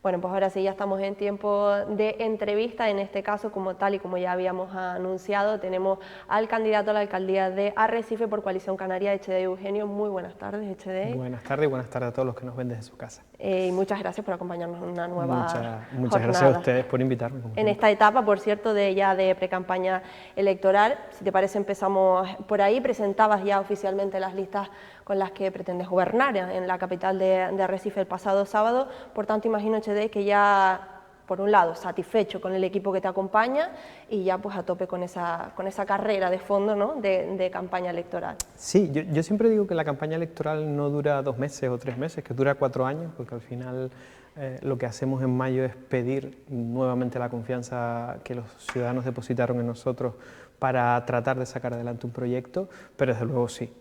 Bueno, pues ahora sí ya estamos en tiempo de entrevista. En este caso, como tal y como ya habíamos anunciado, tenemos al candidato a la alcaldía de Arrecife por Coalición Canaria, Echedei Eugenio. Muy buenas tardes, Echedei. Buenas tardes y buenas tardes a todos los que nos ven desde su casa. Y muchas gracias por acompañarnos en una nueva Muchas gracias a jornada. ustedes por invitarme. En esta etapa, por cierto, de pre-campaña electoral, si te parece empezamos por ahí. Presentabas ya oficialmente las listas con las que pretendes gobernar en la capital de Arrecife el pasado sábado. Por tanto, imagino, Echedei, que ya, por un lado, satisfecho con el equipo que te acompaña y ya pues a tope con esa carrera de fondo, ¿no?, de campaña electoral. Sí, yo siempre digo que la campaña electoral no dura 2 meses o 3 meses, que dura 4 años, porque al final lo que hacemos en mayo es pedir nuevamente la confianza que los ciudadanos depositaron en nosotros para tratar de sacar adelante un proyecto, pero desde luego sí,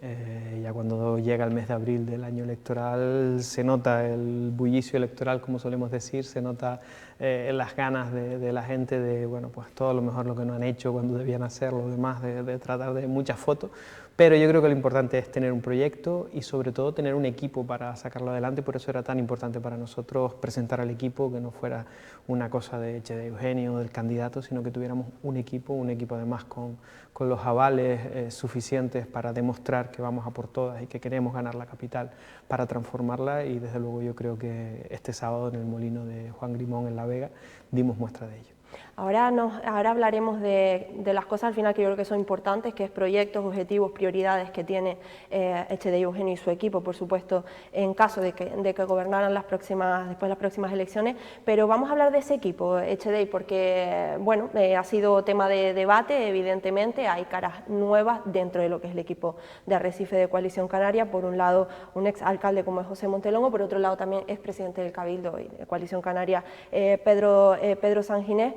ya cuando llega el mes de abril del año electoral se nota el bullicio electoral, como solemos decir, se nota las ganas de la gente de, bueno, pues todo lo mejor lo que no han hecho cuando debían hacerlo, demás, de tratar de muchas fotos, pero yo creo que lo importante es tener un proyecto y sobre todo tener un equipo para sacarlo adelante, por eso era tan importante para nosotros presentar al equipo, que no fuera una cosa de Echedei Eugenio o del candidato, sino que tuviéramos un equipo además con los avales suficientes para demostrar que vamos a por todas y que queremos ganar la capital para transformarla, y desde luego yo creo que este sábado en el molino de Juan Grimón en La Vega dimos muestra de ello. Ahora hablaremos de las cosas al final que yo creo que son importantes, que es proyectos, objetivos, prioridades que tiene Echedei Eugenio y su equipo, por supuesto, en caso de que gobernaran después de las próximas elecciones, pero vamos a hablar de ese equipo, Echedei, porque bueno, ha sido tema de debate, evidentemente, hay caras nuevas dentro de lo que es el equipo de Arrecife de Coalición Canaria, por un lado un exalcalde como es José Montelongo, por otro lado también es presidente del Cabildo y de Coalición Canaria, Pedro Sanginés.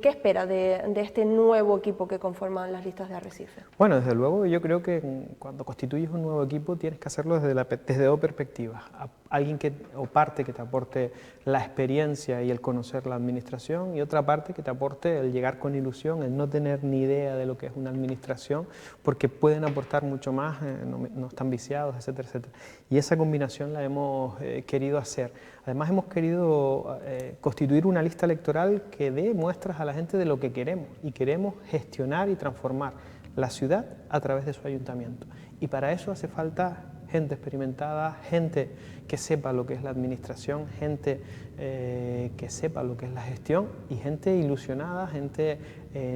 ¿Qué espera de este nuevo equipo que conforman las listas de Arrecife? Bueno, desde luego yo creo que cuando constituyes un nuevo equipo tienes que hacerlo desde dos perspectivas. Alguien o parte que te aporte la experiencia y el conocer la administración, y otra parte que te aporte el llegar con ilusión, el no tener ni idea de lo que es una administración, porque pueden aportar mucho más, no están viciados, etcétera, etcétera. Y esa combinación la hemos querido hacer. Además hemos querido constituir una lista electoral que dé muestras a la gente de lo que queremos, y queremos gestionar y transformar la ciudad a través de su ayuntamiento. Y para eso hace falta gente experimentada, gente que sepa lo que es la administración, gente que sepa lo que es la gestión, y gente ilusionada, gente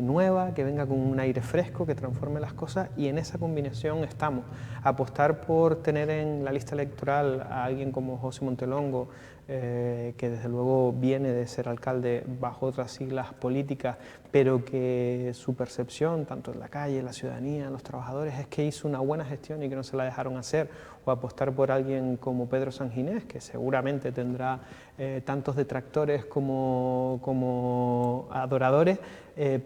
nueva, que venga con un aire fresco, que transforme las cosas, y en esa combinación estamos. Apostar por tener en la lista electoral a alguien como José Montelongo, que desde luego viene de ser alcalde bajo otras siglas políticas, pero que su percepción, tanto en la calle, en la ciudadanía, en los trabajadores, es que hizo una buena gestión y que no se la dejaron hacer. O apostar por alguien como Pedro Sanginés, que seguramente tendrá tantos detractores como adoradores,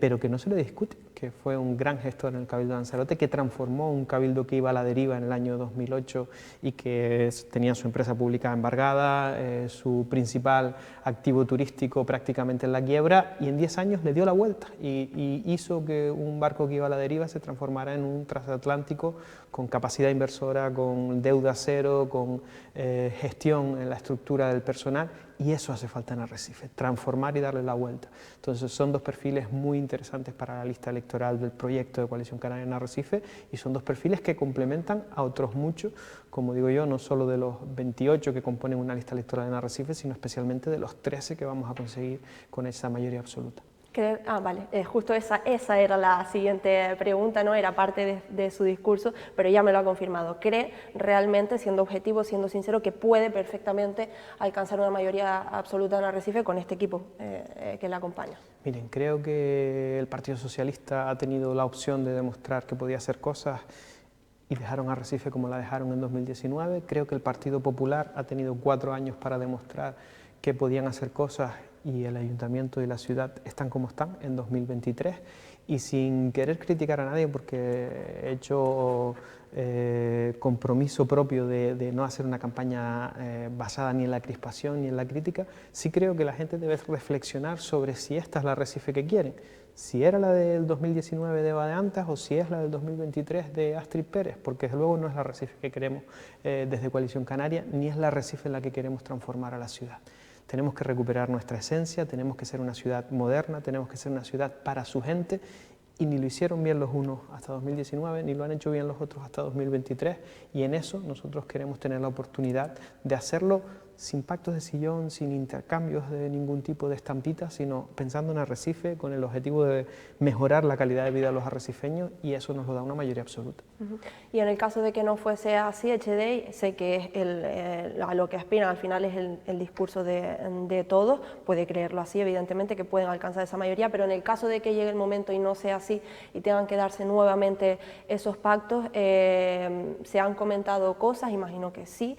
pero que no se le discute, que fue un gran gestor en el Cabildo de Lanzarote, que transformó un cabildo que iba a la deriva en el año 2008 y que tenía su empresa pública embargada, su principal activo turístico prácticamente en la quiebra, y en 10 años le dio la vuelta y hizo que un barco que iba a la deriva se transformara en un transatlántico con capacidad inversora, con deuda cero, con gestión en la estructura del personal, y eso hace falta en Arrecife, transformar y darle la vuelta. Entonces son dos perfiles muy interesantes para la lista electoral del proyecto de Coalición Canaria en Arrecife, y son dos perfiles que complementan a otros muchos, como digo yo, no solo de los 28 que componen una lista electoral en Arrecife, sino especialmente de los 13 que vamos a conseguir con esa mayoría absoluta. Vale, justo esa era la siguiente pregunta, ¿no? Era parte de su discurso, pero ya me lo ha confirmado. ¿Cree realmente, siendo objetivo, siendo sincero, que puede perfectamente alcanzar una mayoría absoluta en Arrecife con este equipo que le acompaña? Miren, creo que el Partido Socialista ha tenido la opción de demostrar que podía hacer cosas y dejaron a Arrecife como la dejaron en 2019. Creo que el Partido Popular ha tenido 4 años para demostrar que podían hacer cosas, y el Ayuntamiento y la ciudad están como están en 2023, y sin querer criticar a nadie, porque he hecho compromiso propio de no hacer una campaña basada ni en la crispación ni en la crítica, sí creo que la gente debe reflexionar sobre si esta es la Arrecife que quieren, si era la del 2019 de Eva de Antas o si es la del 2023 de Astrid Pérez, porque desde luego no es la Arrecife que queremos desde Coalición Canaria, ni es la Arrecife en la que queremos transformar a la ciudad. Tenemos que recuperar nuestra esencia, tenemos que ser una ciudad moderna, tenemos que ser una ciudad para su gente, y ni lo hicieron bien los unos hasta 2019, ni lo han hecho bien los otros hasta 2023, y en eso nosotros queremos tener la oportunidad de hacerlo sin pactos de sillón, sin intercambios de ningún tipo de estampitas, sino pensando en Arrecife con el objetivo de mejorar la calidad de vida de los arrecifeños, y eso nos lo da una mayoría absoluta. Y en el caso de que no fuese así, HD, sé que es a lo que aspiran al final es el discurso de todos, puede creerlo así, evidentemente que pueden alcanzar esa mayoría, pero en el caso de que llegue el momento y no sea así y tengan que darse nuevamente esos pactos, se han comentado cosas, imagino que sí,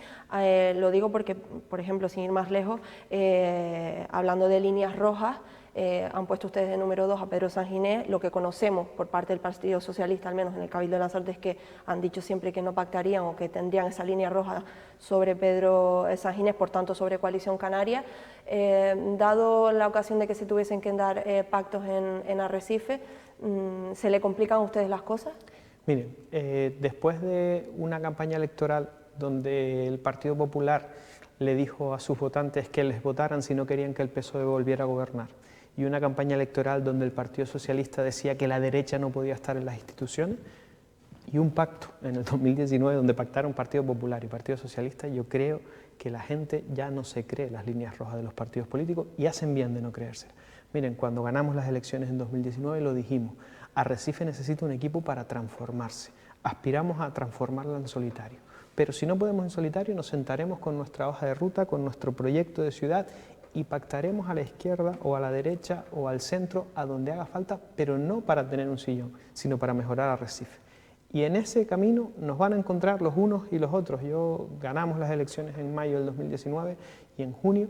lo digo porque, por ejemplo, sin ir más lejos, hablando de líneas rojas, han puesto ustedes de número 2 a Pedro Sanginés. Lo que conocemos por parte del Partido Socialista, al menos en el Cabildo de Lanzarote, es que han dicho siempre que no pactarían o que tendrían esa línea roja sobre Pedro Sanginés, por tanto sobre Coalición Canaria. Dado la ocasión de que se tuviesen que dar pactos en Arrecife, ¿se le complican a ustedes las cosas? Miren, después de una campaña electoral donde el Partido Popular le dijo a sus votantes que les votaran si no querían que el PSOE volviera a gobernar, y una campaña electoral donde el Partido Socialista decía que la derecha no podía estar en las instituciones, y un pacto en el 2019 donde pactaron Partido Popular y Partido Socialista, yo creo que la gente ya no se cree las líneas rojas de los partidos políticos, y hacen bien de no creerse. Miren, cuando ganamos las elecciones en 2019 lo dijimos, Arrecife necesita un equipo para transformarse, aspiramos a transformarla en solitario, pero si no podemos en solitario nos sentaremos con nuestra hoja de ruta, con nuestro proyecto de ciudad, y pactaremos a la izquierda o a la derecha o al centro, a donde haga falta, pero no para tener un sillón, sino para mejorar Arrecife. Y en ese camino nos van a encontrar los unos y los otros. Ganamos las elecciones en mayo del 2019 y en junio,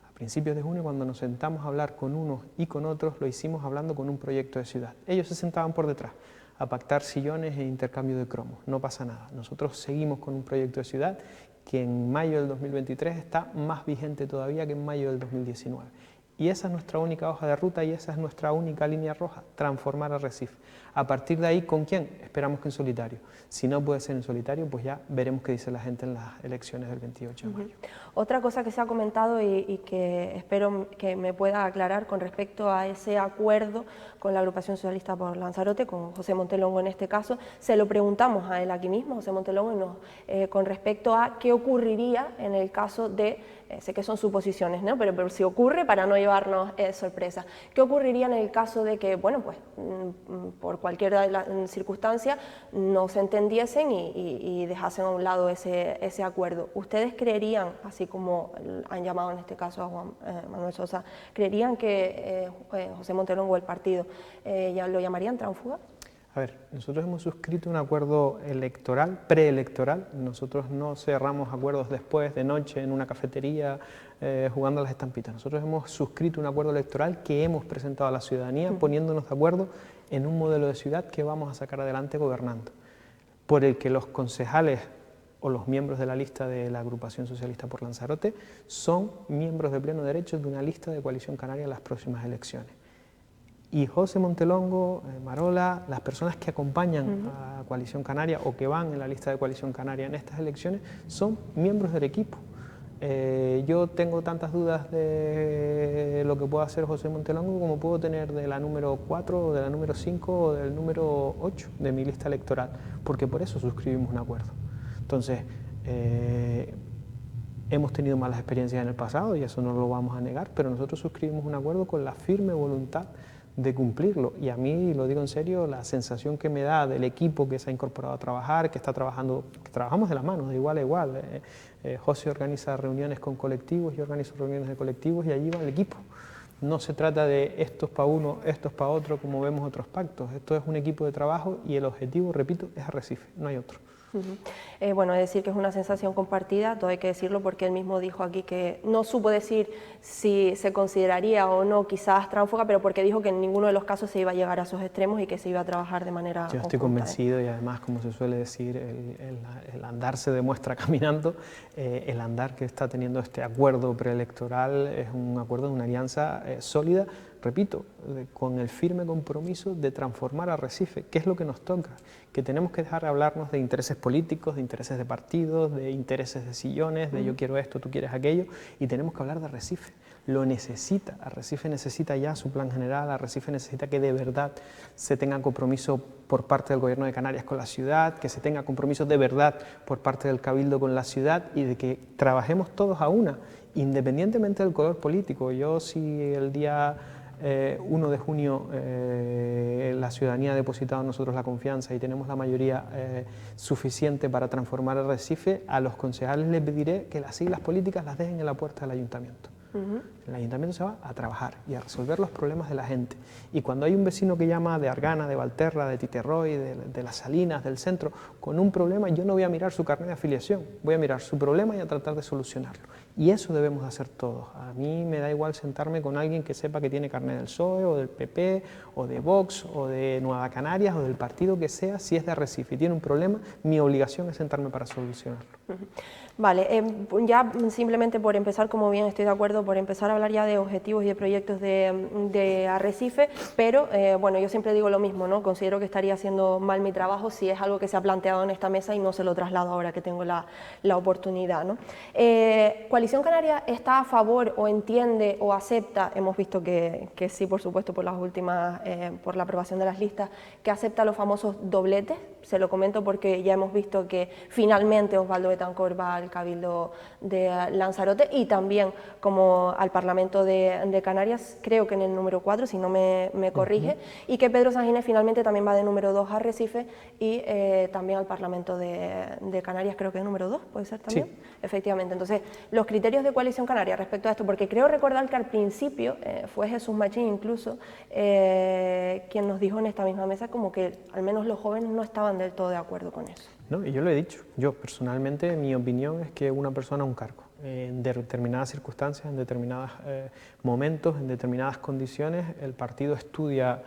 a principios de junio, cuando nos sentamos a hablar con unos y con otros, lo hicimos hablando con un proyecto de ciudad. Ellos se sentaban por detrás a pactar sillones e intercambio de cromos, no pasa nada. Nosotros seguimos con un proyecto de ciudad que en mayo del 2023 está más vigente todavía que en mayo del 2019. Y esa es nuestra única hoja de ruta y esa es nuestra única línea roja, transformar Arrecife. A partir de ahí, ¿con quién? Esperamos que en solitario. Si no puede ser en solitario, pues ya veremos qué dice la gente en las elecciones del 28 de mayo. Otra cosa que se ha comentado y que espero que me pueda aclarar con respecto a ese acuerdo con la Agrupación Socialista por Lanzarote, con José Montelongo en este caso, se lo preguntamos a él aquí mismo, José Montelongo, con respecto a qué ocurriría en el caso de, sé que son suposiciones, ¿no? pero si ocurre, para no llevarnos sorpresa, ¿qué ocurriría en el caso de que, bueno, pues por cualquier circunstancia no se entendiesen y dejasen a un lado ese acuerdo? ¿Ustedes creerían, así como han llamado en este caso a Juan Manuel Sosa, creerían que José Montelongo, el partido, ya lo llamarían tránsfuga? A ver, nosotros hemos suscrito un acuerdo electoral, preelectoral. Nosotros no cerramos acuerdos después, de noche, en una cafetería, jugando a las estampitas. Nosotros hemos suscrito un acuerdo electoral que hemos presentado a la ciudadanía, poniéndonos de acuerdo en un modelo de ciudad que vamos a sacar adelante gobernando, por el que los concejales o los miembros de la lista de la Agrupación Socialista por Lanzarote son miembros de pleno derecho de una lista de Coalición Canaria en las próximas elecciones. Y José Montelongo, Marola, las personas que acompañan a Coalición Canaria o que van en la lista de Coalición Canaria en estas elecciones son miembros del equipo. Yo tengo tantas dudas de lo que pueda hacer José Montelongo como puedo tener de la número 4, o de la número 5 o del número 8 de mi lista electoral, porque por eso suscribimos un acuerdo. Entonces, hemos tenido malas experiencias en el pasado y eso no lo vamos a negar, pero nosotros suscribimos un acuerdo con la firme voluntad de cumplirlo, y a mí, lo digo en serio, la sensación que me da del equipo que se ha incorporado a trabajar, que está trabajando, que trabajamos de la mano, de igual a igual. José organiza reuniones con colectivos, yo organizo reuniones de colectivos y allí va el equipo. No se trata de estos para uno, estos para otro, como vemos otros pactos. Esto es un equipo de trabajo y el objetivo, repito, es Arrecife, no hay otro. Bueno, es decir que es una sensación compartida, todo hay que decirlo porque él mismo dijo aquí que no supo decir si se consideraría o no quizás tránsfuga, pero porque dijo que en ninguno de los casos se iba a llegar a esos extremos y que se iba a trabajar de manera Yo estoy convencido y además, como se suele decir, el andar se demuestra caminando. El andar que está teniendo este acuerdo preelectoral es un acuerdo de una alianza sólida, repito, con el firme compromiso de transformar Arrecife, que es lo que nos toca, que tenemos que dejar de hablarnos de intereses políticos, de intereses de partidos, de intereses de sillones, de yo quiero esto, tú quieres aquello, y tenemos que hablar de Arrecife. Lo necesita, Arrecife necesita ya su plan general, Arrecife necesita que de verdad se tenga compromiso por parte del Gobierno de Canarias con la ciudad, que se tenga compromiso de verdad por parte del Cabildo con la ciudad y de que trabajemos todos a una, independientemente del color político. Yo si el día 1 de junio la ciudadanía ha depositado en nosotros la confianza y tenemos la mayoría suficiente para transformar Arrecife, a los concejales les pediré que las siglas políticas las dejen en la puerta del ayuntamiento. El ayuntamiento se va a trabajar y a resolver los problemas de la gente. Y cuando hay un vecino que llama de Argana, de Valterra, de Titerroy, de Las Salinas, del centro, con un problema, yo no voy a mirar su carnet de afiliación, voy a mirar su problema y a tratar de solucionarlo. Y eso debemos hacer todos. A mí me da igual sentarme con alguien que sepa que tiene carnet del PSOE, o del PP, o de Vox, o de Nueva Canarias, o del partido que sea. Si es de Arrecife y tiene un problema, mi obligación es sentarme para solucionarlo. Vale, ya simplemente por empezar, como bien estoy de acuerdo, por empezar a hablar ya de objetivos y de proyectos de Arrecife, pero bueno, yo siempre digo lo mismo, ¿no? Considero que estaría haciendo mal mi trabajo si es algo que se ha planteado en esta mesa y no se lo traslado ahora que tengo la oportunidad, ¿no? ¿Coalición Canaria está a favor o entiende o acepta, hemos visto que sí, por supuesto, por las últimas, por la aprobación de las listas, que acepta los famosos dobletes? Se lo comento porque ya hemos visto que finalmente Osvaldo Betancourt va al Cabildo de Lanzarote y también como al Parlamento de Canarias, creo que en el número 4, si no me corrige, y que Pedro Sánchez finalmente también va de número 2 a Arrecife y también al Parlamento de Canarias, creo que de número 2, ¿puede ser también? Sí. Efectivamente. Entonces, los criterios de Coalición Canaria respecto a esto, porque creo recordar que al principio fue Jesús Machín incluso quien nos dijo en esta misma mesa como que al menos los jóvenes no estaban del todo de acuerdo con eso. No, y yo lo he dicho, yo personalmente mi opinión es que una persona un cargo, en determinadas circunstancias, en determinados momentos, en determinadas condiciones, el partido estudia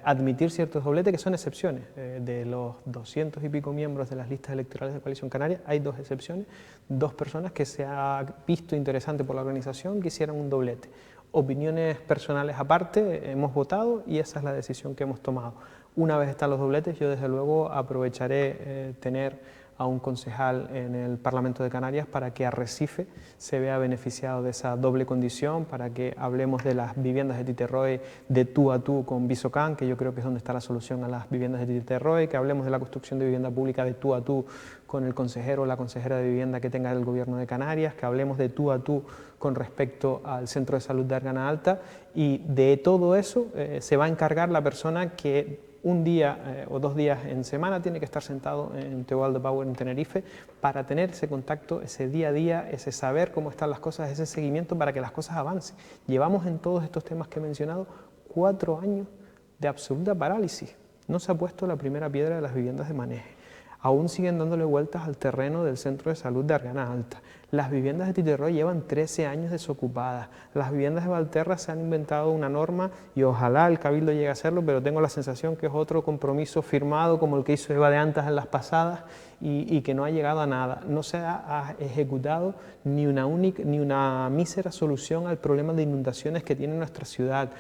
admitir ciertos dobletes que son excepciones. De los 200 y pico miembros de las listas electorales de Coalición Canaria, hay 2 excepciones, 2 personas que se ha visto interesante por la organización que hicieran un doblete. Opiniones personales aparte, hemos votado y esa es la decisión que hemos tomado. Una vez están los dobletes, yo desde luego aprovecharé tener a un concejal en el Parlamento de Canarias para que Arrecife se vea beneficiado de esa doble condición, para que hablemos de las viviendas de Titerroy de tú a tú con Visocan, que yo creo que es donde está la solución a las viviendas de Titerroy, que hablemos de la construcción de vivienda pública de tú a tú con el consejero o la consejera de vivienda que tenga el Gobierno de Canarias, que hablemos de tú a tú con respecto al Centro de Salud de Argana Alta, y de todo eso se va a encargar la persona que un día o 2 días en semana tiene que estar sentado en Teobaldo Power en Tenerife para tener ese contacto, ese día a día, ese saber cómo están las cosas, ese seguimiento para que las cosas avancen. Llevamos en todos estos temas que he mencionado 4 años de absoluta parálisis. No se ha puesto la primera piedra de las viviendas de Maneje. Aún siguen dándole vueltas al terreno del Centro de Salud de Argana Alta. Las viviendas de Titerroy llevan 13 años desocupadas. Las viviendas de Valterra se han inventado una norma y ojalá el Cabildo llegue a hacerlo, pero tengo la sensación que es otro compromiso firmado como el que hizo Eva de Antas en las pasadas y que no ha llegado a nada. No se ha ejecutado ni una mísera solución al problema de inundaciones que tiene nuestra ciudad.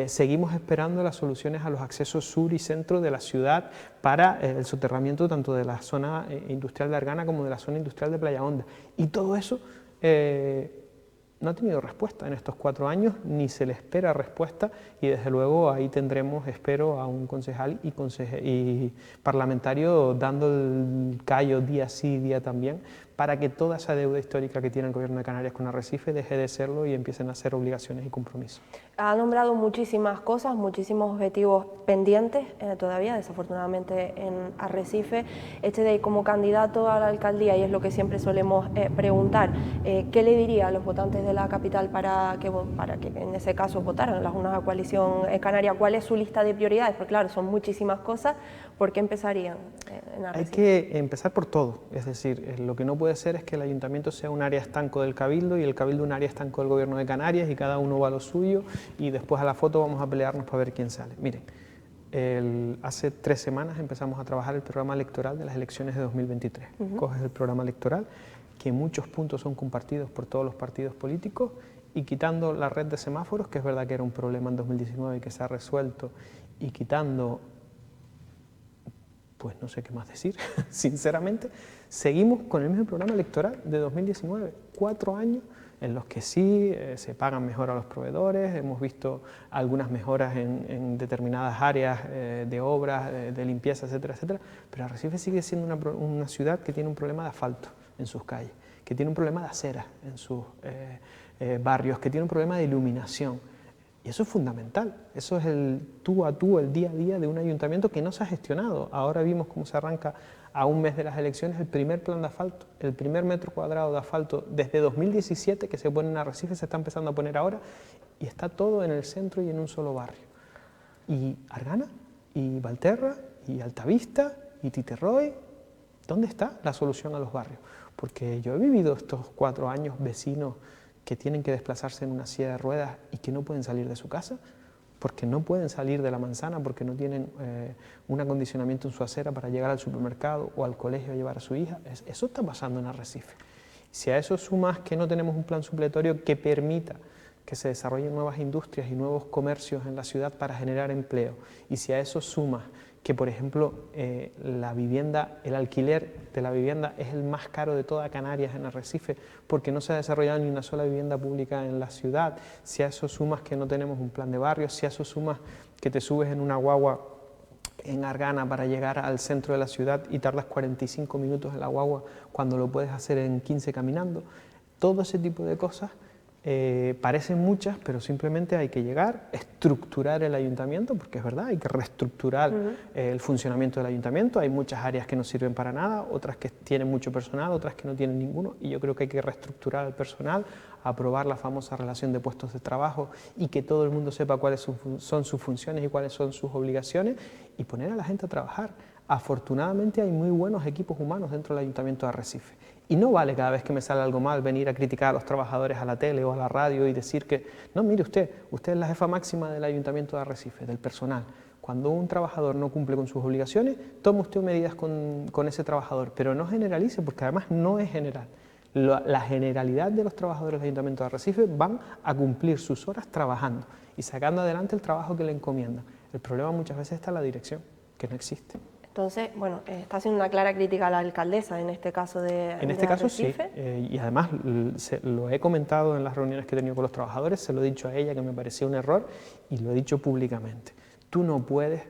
Seguimos esperando las soluciones a los accesos sur y centro de la ciudad para el soterramiento tanto de la zona industrial de Argana como de la zona industrial de Playa Honda. Y todo eso no ha tenido respuesta en estos 4 años, ni se le espera respuesta, y desde luego ahí tendremos, espero, a un concejal y parlamentario dando el callo día sí, día también, para que toda esa deuda histórica que tiene el Gobierno de Canarias con Arrecife deje de serlo y empiecen a ser obligaciones y compromisos. Ha nombrado muchísimas cosas, muchísimos objetivos pendientes todavía, desafortunadamente, en Arrecife. Como candidato a la alcaldía, y es lo que siempre solemos preguntar, ¿qué le diría a los votantes de la capital para que en ese caso votaran las urnas a Coalición Canaria? ¿Cuál es su lista de prioridades? Porque claro, son muchísimas cosas. ¿Por qué empezarían en Arrecife? Hay que empezar por todo, es decir, lo que no puede ser es que el ayuntamiento sea un área estanco del Cabildo y el Cabildo un área estanco del Gobierno de Canarias y cada uno va a lo suyo y después a la foto vamos a pelearnos para ver quién sale. Miren, hace 3 semanas empezamos a trabajar el programa electoral de las elecciones de 2023. Coges el programa electoral, que muchos puntos son compartidos por todos los partidos políticos, y quitando la red de semáforos, que es verdad que era un problema en 2019 y que se ha resuelto, y quitando, pues no sé qué más decir, sinceramente, seguimos con el mismo programa electoral de 2019, 4 años en los que sí se pagan mejor a los proveedores, hemos visto algunas mejoras en determinadas áreas de obras, de limpieza, etcétera, etcétera, pero Arrecife sigue siendo una ciudad que tiene un problema de asfalto en sus calles, que tiene un problema de aceras en sus barrios, que tiene un problema de iluminación. Y eso es fundamental, eso es el tú a tú, el día a día de un ayuntamiento que no se ha gestionado. Ahora vimos cómo se arranca a un mes de las elecciones el primer plan de asfalto, el primer metro cuadrado de asfalto desde 2017 que se pone en Arrecife, se está empezando a poner ahora, y está todo en el centro y en un solo barrio. Y Argana, y Valterra, y Altavista, y Titerroy, ¿dónde está la solución a los barrios? Porque yo he vivido estos 4 años vecinos que tienen que desplazarse en una silla de ruedas y que no pueden salir de su casa, porque no pueden salir de la manzana, porque no tienen un acondicionamiento en su acera para llegar al supermercado o al colegio a llevar a su hija. Eso está pasando en Arrecife. Si a eso sumas que no tenemos un plan supletorio que permita que se desarrollen nuevas industrias y nuevos comercios en la ciudad para generar empleo, y si a eso sumas que, por ejemplo, la vivienda, el alquiler de la vivienda es el más caro de toda Canarias en Arrecife, porque no se ha desarrollado ni una sola vivienda pública en la ciudad, si a eso sumas que no tenemos un plan de barrios, si a eso sumas que te subes en una guagua en Argana para llegar al centro de la ciudad y tardas 45 minutos en la guagua cuando lo puedes hacer en 15 caminando, todo ese tipo de cosas parecen muchas, pero simplemente hay que llegar, estructurar el ayuntamiento, porque es verdad, hay que reestructurar el funcionamiento del ayuntamiento. Hay muchas áreas que no sirven para nada, otras que tienen mucho personal, otras que no tienen ninguno, y yo creo que hay que reestructurar el personal, aprobar la famosa relación de puestos de trabajo y que todo el mundo sepa cuáles son sus funciones y cuáles son sus obligaciones, y poner a la gente a trabajar. Afortunadamente hay muy buenos equipos humanos dentro del Ayuntamiento de Arrecife. Y no vale cada vez que me sale algo mal venir a criticar a los trabajadores a la tele o a la radio y decir que, no, mire usted es la jefa máxima del Ayuntamiento de Arrecife, del personal. Cuando un trabajador no cumple con sus obligaciones, tome usted medidas con ese trabajador, pero no generalice, porque además no es general. La generalidad de los trabajadores del Ayuntamiento de Arrecife van a cumplir sus horas trabajando y sacando adelante el trabajo que le encomiendan. El problema muchas veces está en la dirección, que no existe. Entonces, bueno, está haciendo una clara crítica a la alcaldesa en este caso de En este caso sí, Arrecife. y además lo he comentado en las reuniones que he tenido con los trabajadores, se lo he dicho a ella que me parecía un error y lo he dicho públicamente. Tú no puedes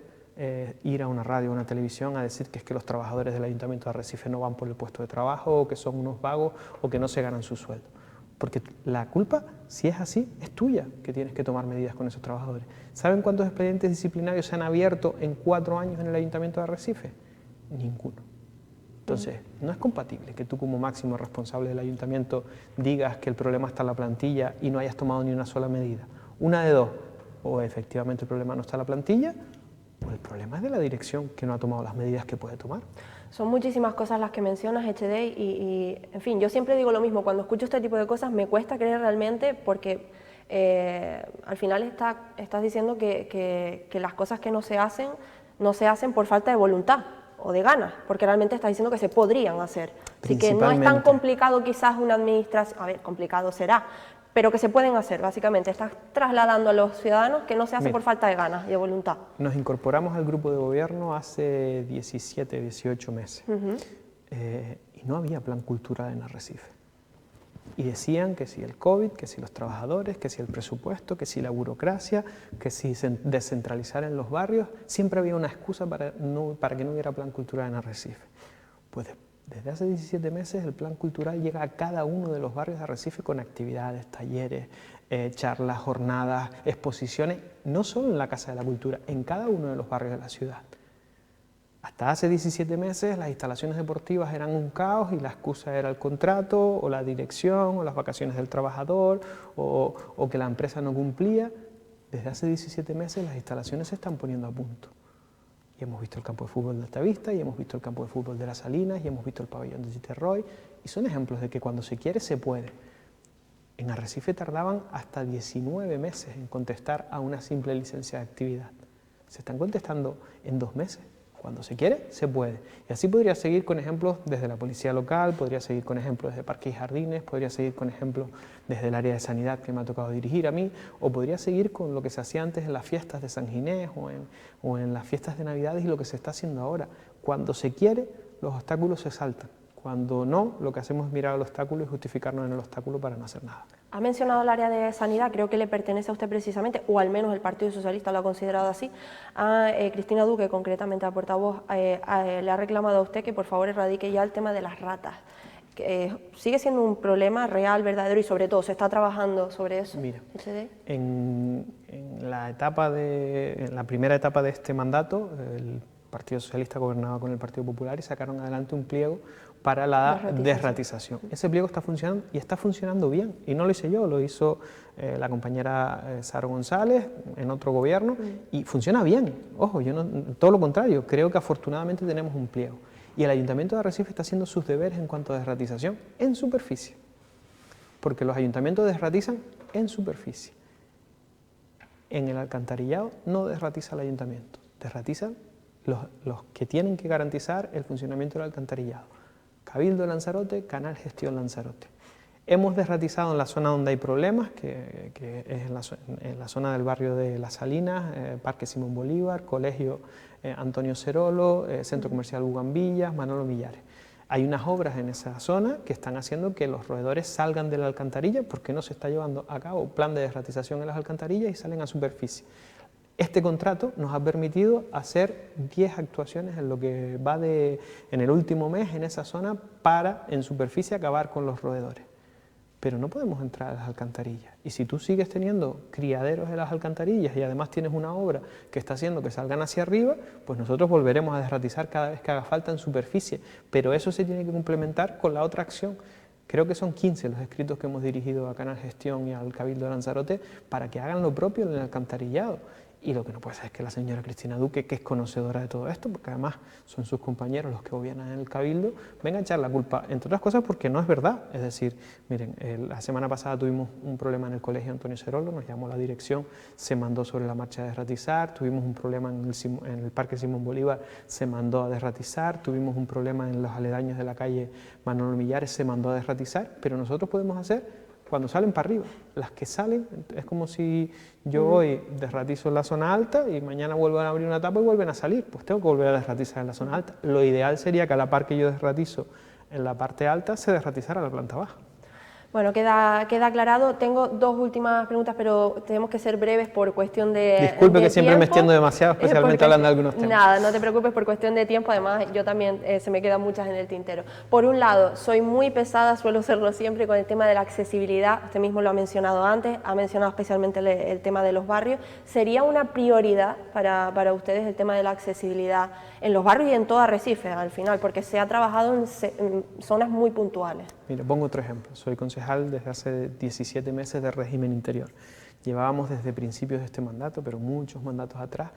ir a una radio o una televisión a decir que es que los trabajadores del Ayuntamiento de Arrecife no van por el puesto de trabajo, o que son unos vagos, o que no se ganan su sueldo. Porque la culpa, si es así, es tuya, que tienes que tomar medidas con esos trabajadores. ¿Saben cuántos expedientes disciplinarios se han abierto en 4 años en el Ayuntamiento de Arrecife? Ninguno. Entonces, no es compatible que tú como máximo responsable del ayuntamiento digas que el problema está en la plantilla y no hayas tomado ni una sola medida. Una de dos, o efectivamente el problema no está en la plantilla, o el problema es de la dirección que no ha tomado las medidas que puede tomar. Son muchísimas cosas las que mencionas, HD, y en fin, yo siempre digo lo mismo, cuando escucho este tipo de cosas me cuesta creer realmente, porque al final estás diciendo que las cosas que no se hacen por falta de voluntad o de ganas, porque realmente estás diciendo que se podrían hacer. Así que no es tan complicado quizás una administración, a ver, complicado será, pero que se pueden hacer, básicamente. Estás trasladando a los ciudadanos que no se hace por falta de ganas y de voluntad. Nos incorporamos al grupo de gobierno hace 17, 18 meses y no había plan cultural en Arrecife. Y decían que si el COVID, que si los trabajadores, que si el presupuesto, que si la burocracia, que si descentralizar en los barrios, siempre había una excusa para que no hubiera plan cultural en Arrecife. Pues desde hace 17 meses el plan cultural llega a cada uno de los barrios de Arrecife con actividades, talleres, charlas, jornadas, exposiciones, no solo en la Casa de la Cultura, en cada uno de los barrios de la ciudad. Hasta hace 17 meses las instalaciones deportivas eran un caos y la excusa era el contrato, o la dirección, o las vacaciones del trabajador, o que la empresa no cumplía. Desde hace 17 meses las instalaciones se están poniendo a punto. Y hemos visto el campo de fútbol de Altavista, y hemos visto el campo de fútbol de Las Salinas, y hemos visto el pabellón de Titerroy, y son ejemplos de que cuando se quiere, se puede. En Arrecife tardaban hasta 19 meses en contestar a una simple licencia de actividad. Se están contestando en 2 meses. Cuando se quiere, se puede. Y así podría seguir con ejemplos desde la policía local, podría seguir con ejemplos desde parques y jardines, podría seguir con ejemplos desde el área de sanidad que me ha tocado dirigir a mí, o podría seguir con lo que se hacía antes en las fiestas de San Ginés o en las fiestas de Navidades y lo que se está haciendo ahora. Cuando se quiere, los obstáculos se saltan. Cuando no, lo que hacemos es mirar el obstáculo y justificarnos en el obstáculo para no hacer nada. Ha mencionado el área de sanidad, creo que le pertenece a usted precisamente, o al menos el Partido Socialista lo ha considerado así. Cristina Duque, concretamente, la portavoz, le ha reclamado a usted que por favor erradique ya el tema de las ratas. ¿Sigue siendo un problema real, verdadero y sobre todo se está trabajando sobre eso? Mira, en la primera etapa de este mandato, el Partido Socialista gobernaba con el Partido Popular y sacaron adelante un pliego para la desratización. Ese pliego está funcionando y está funcionando bien, y no lo hice yo, lo hizo la compañera Sara González en otro gobierno, y funciona bien. Ojo, yo no, todo lo contrario, creo que afortunadamente tenemos un pliego. Y el Ayuntamiento de Arrecife está haciendo sus deberes en cuanto a desratización en superficie, porque los ayuntamientos desratizan en superficie. En el alcantarillado no desratiza el ayuntamiento, desratizan los que tienen que garantizar el funcionamiento del alcantarillado. Cabildo de Lanzarote, Canal Gestión Lanzarote. Hemos desratizado en la zona donde hay problemas, que es en la zona del barrio de Las Salinas, Parque Simón Bolívar, Colegio Antonio Cerolo, Centro Comercial Bugambillas, Manolo Millares. Hay unas obras en esa zona que están haciendo que los roedores salgan de la alcantarilla porque no se está llevando a cabo plan de desratización en las alcantarillas y salen a superficie. Este contrato nos ha permitido hacer 10 actuaciones en lo que va en el último mes en esa zona para, en superficie, acabar con los roedores. Pero no podemos entrar a las alcantarillas. Y si tú sigues teniendo criaderos en las alcantarillas y además tienes una obra que está haciendo que salgan hacia arriba, pues nosotros volveremos a desratizar cada vez que haga falta en superficie. Pero eso se tiene que complementar con la otra acción. Creo que son 15 los escritos que hemos dirigido a Canal Gestión y al Cabildo de Lanzarote para que hagan lo propio en el alcantarillado. Y lo que no puede ser es que la señora Cristina Duque, que es conocedora de todo esto, porque además son sus compañeros los que gobiernan en el Cabildo, venga a echar la culpa, entre otras cosas porque no es verdad. Es decir, miren, la semana pasada tuvimos un problema en el Colegio Antonio Cerolo, nos llamó la dirección, se mandó sobre la marcha a desratizar, tuvimos un problema en el Parque Simón Bolívar, se mandó a desratizar, tuvimos un problema en los aledaños de la calle Manolo Millares, se mandó a desratizar, pero nosotros podemos hacer cuando salen para arriba. Las que salen, es como si yo hoy desratizo en la zona alta y mañana vuelven a abrir una tapa y vuelven a salir, pues tengo que volver a desratizar en la zona alta. Lo ideal sería que a la par que yo desratizo en la parte alta, se desratizara la planta baja. Bueno, queda aclarado. Tengo dos últimas preguntas, pero tenemos que ser breves por cuestión de Disculpe que siempre tiempo. me extiendo demasiado, especialmente hablando de algunos temas. Nada, no te preocupes por cuestión de tiempo, además yo también se me quedan muchas en el tintero. Por un lado, soy muy pesada, suelo serlo siempre con el tema de la accesibilidad, usted mismo lo ha mencionado antes, ha mencionado especialmente el tema de los barrios. ¿Sería una prioridad para ustedes el tema de la accesibilidad en los barrios y en todo Arrecife al final? Porque se ha trabajado en zonas muy puntuales. Mira, pongo otro ejemplo. Soy concejal desde hace 17 meses de régimen interior. Llevábamos desde principios de este mandato, pero muchos mandatos atrás,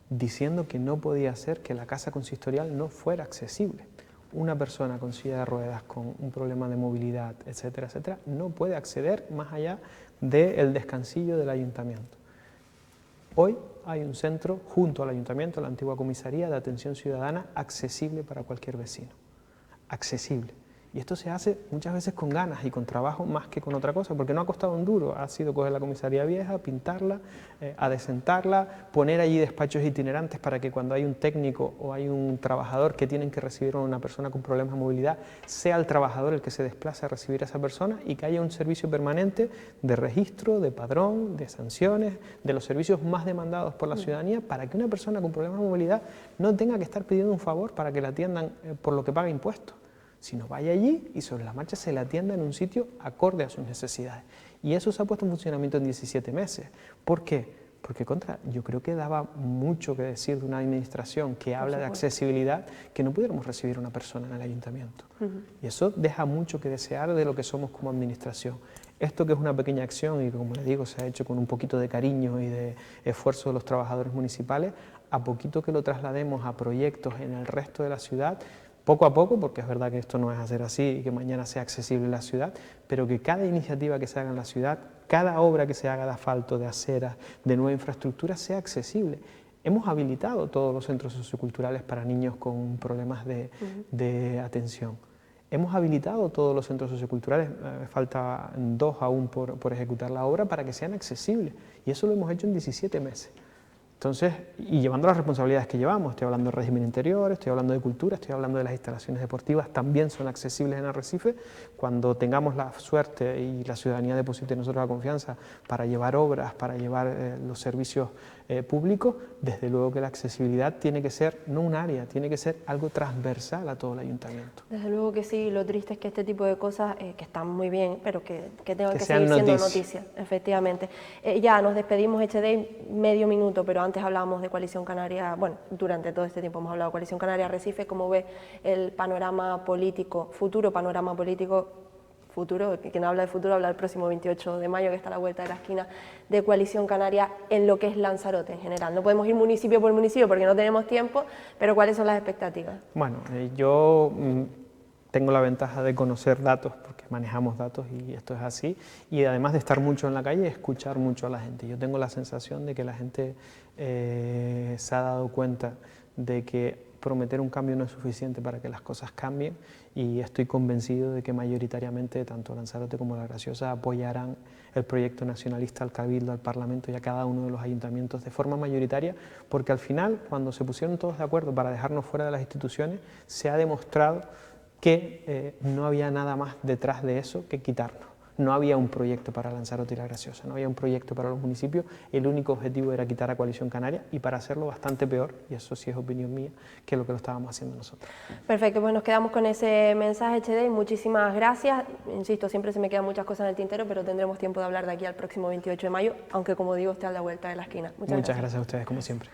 diciendo que no podía ser que la casa consistorial no fuera accesible. Una persona con silla de ruedas, con un problema de movilidad, etcétera, etcétera, no puede acceder más allá del descansillo del ayuntamiento. Hoy hay un centro junto al ayuntamiento, la antigua comisaría de atención ciudadana, accesible para cualquier vecino. Accesible. Y esto se hace muchas veces con ganas y con trabajo más que con otra cosa, porque no ha costado un duro, ha sido coger la comisaría vieja, pintarla, adecentarla, poner allí despachos itinerantes para que cuando hay un técnico o hay un trabajador que tienen que recibir a una persona con problemas de movilidad, sea el trabajador el que se desplace a recibir a esa persona y que haya un servicio permanente de registro, de padrón, de sanciones, de los servicios más demandados por la ciudadanía, para que una persona con problemas de movilidad no tenga que estar pidiendo un favor para que la atiendan por lo que paga impuestos, sino vaya allí y sobre la marcha se le atienda en un sitio acorde a sus necesidades. Y eso se ha puesto en funcionamiento en 17 meses. ¿Por qué? Porque yo creo que daba mucho que decir de una administración que habla de accesibilidad, que no pudiéramos recibir a una persona en el ayuntamiento. Y eso deja mucho que desear de lo que somos como administración. Esto, que es una pequeña acción y, como les digo, se ha hecho con un poquito de cariño y de esfuerzo de los trabajadores municipales, a poquito que lo traslademos a proyectos en el resto de la ciudad, poco a poco, porque es verdad que esto no es hacer así y que mañana sea accesible en la ciudad, pero que cada iniciativa que se haga en la ciudad, cada obra que se haga de asfalto, de aceras, de nueva infraestructura, sea accesible. Hemos habilitado todos los centros socioculturales para niños con problemas de atención. Hemos habilitado todos los centros socioculturales, falta 2 aún por ejecutar la obra, para que sean accesibles. Y eso lo hemos hecho en 17 meses. Entonces, y llevando las responsabilidades que llevamos, estoy hablando de régimen interior, estoy hablando de cultura, estoy hablando de las instalaciones deportivas, también son accesibles en Arrecife. Cuando tengamos la suerte y la ciudadanía deposite en nosotros la confianza para llevar obras, para llevar los servicios públicos, desde luego que la accesibilidad tiene que ser, no un área, tiene que ser algo transversal a todo el ayuntamiento. Desde luego que sí, lo triste es que este tipo de cosas, que están muy bien, pero que tengan que sean seguir siendo noticias, efectivamente. Ya nos despedimos, HD, medio minuto, pero antes hablábamos de Coalición Canaria, bueno, durante todo este tiempo hemos hablado de Coalición Canaria Arrecife. ¿Cómo ve el panorama político, futuro panorama político, futuro, quien habla de futuro habla del próximo 28 de mayo, que está a la vuelta de la esquina, de Coalición Canaria en lo que es Lanzarote en general? No podemos ir municipio por municipio porque no tenemos tiempo, pero ¿cuáles son las expectativas? Bueno, yo tengo la ventaja de conocer datos, porque manejamos datos y esto es así, y además de estar mucho en la calle, escuchar mucho a la gente. Yo tengo la sensación de que la gente se ha dado cuenta de que prometer un cambio no es suficiente para que las cosas cambien, y estoy convencido de que mayoritariamente tanto Lanzarote como La Graciosa apoyarán el proyecto nacionalista al Cabildo, al Parlamento y a cada uno de los ayuntamientos de forma mayoritaria, porque al final, cuando se pusieron todos de acuerdo para dejarnos fuera de las instituciones, se ha demostrado que no había nada más detrás de eso que quitarnos. No había un proyecto para Lanzarote y La Graciosa, no había un proyecto para los municipios, el único objetivo era quitar a Coalición Canaria, y para hacerlo bastante peor, y eso sí es opinión mía, que lo que lo estábamos haciendo nosotros. Perfecto, pues nos quedamos con ese mensaje, HD, y muchísimas gracias. Insisto, siempre se me quedan muchas cosas en el tintero, pero tendremos tiempo de hablar de aquí al próximo 28 de mayo, aunque como digo, esté a la vuelta de la esquina. Muchas gracias a ustedes, como siempre.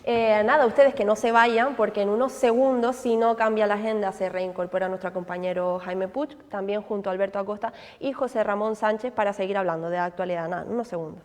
Nada, ustedes que no se vayan, porque en unos segundos, si no cambia la agenda, se reincorpora nuestro compañero Jaime Puig, también junto a Alberto Acosta y José Ramón Sánchez, para seguir hablando de la actualidad. Nada, en unos segundos.